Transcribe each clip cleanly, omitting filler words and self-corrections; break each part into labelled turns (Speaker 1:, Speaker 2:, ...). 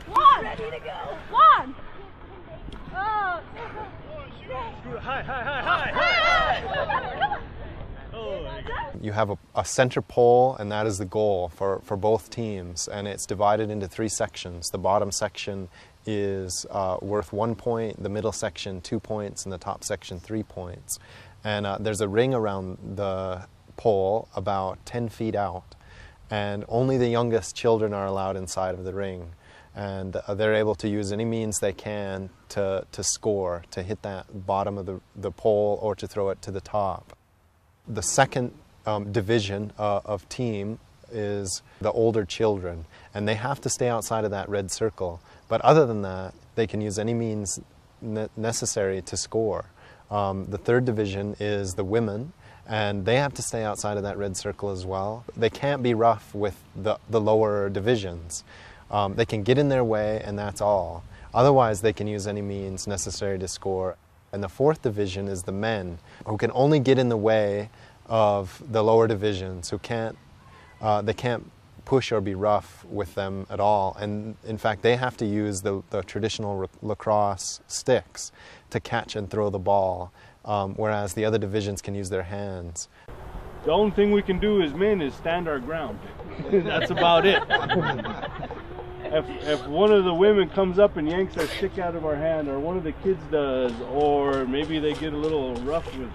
Speaker 1: One! Ready to go! One! Oh!
Speaker 2: Hi!
Speaker 3: You have a center pole, and that is the goal for both teams, and it's divided into 3 sections. The bottom section is worth 1 point, the middle section 2 points, and the top section 3 points. And there's a ring around the pole about 10 feet out, and only the youngest children are allowed inside of the ring. And they're able to use any means they can to score, to hit that bottom of the pole or to throw it to the top. The second division of team is the older children, and they have to stay outside of that red circle. But other than that, they can use any means necessary to score. The third division is the women, and they have to stay outside of that red circle as well. They can't be rough with the lower divisions. They can get in their way, and that's all. Otherwise, they can use any means necessary to score. And the fourth division is the men, who can only get in the way of the lower divisions, who they can't push or be rough with them at all. And in fact, they have to use the traditional lacrosse sticks to catch and throw the ball, whereas the other divisions can use their hands.
Speaker 2: The only thing we can do as men is stand our ground. That's about it. If one of the women comes up and yanks our stick out of our hand, or one of the kids does, or maybe they get a little rough with,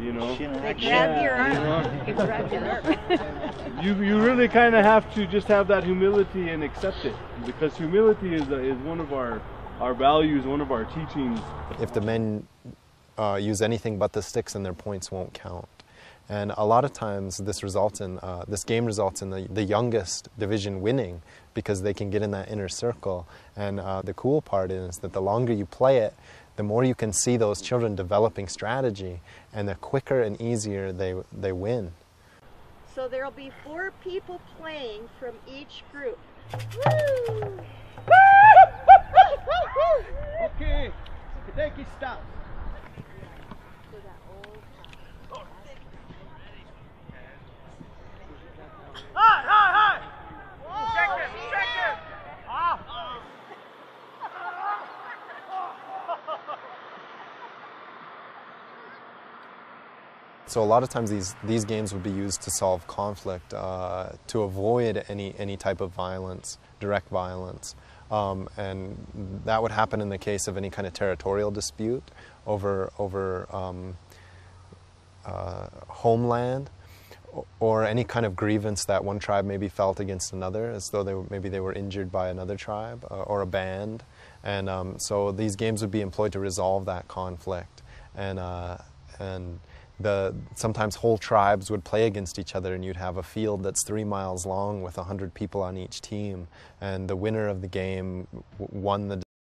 Speaker 2: you know.
Speaker 1: They grab your arm. You grab your arm.
Speaker 2: You really kind of have to just have that humility and accept it, because humility is one of our values, one of our teachings.
Speaker 3: If the men use anything but the sticks, then their points won't count. And a lot of times this game results in the youngest division winning, because they can get in that inner circle. And the cool part is that the longer you play it, the more you can see those children developing strategy, and the quicker and easier they win.
Speaker 1: So there'll be 4 people playing from each group. Woo!
Speaker 4: Okay, take it, stop.
Speaker 3: So a lot of times these games would be used to solve conflict, to avoid any type of violence, direct violence. And that would happen in the case of any kind of territorial dispute over homeland, or any kind of grievance that one tribe maybe felt against another, as though maybe they were injured by another tribe or a band. And so these games would be employed to resolve that conflict. And sometimes whole tribes would play against each other, and you'd have a field that's 3 miles long with 100 people on each team, and the winner of the game won the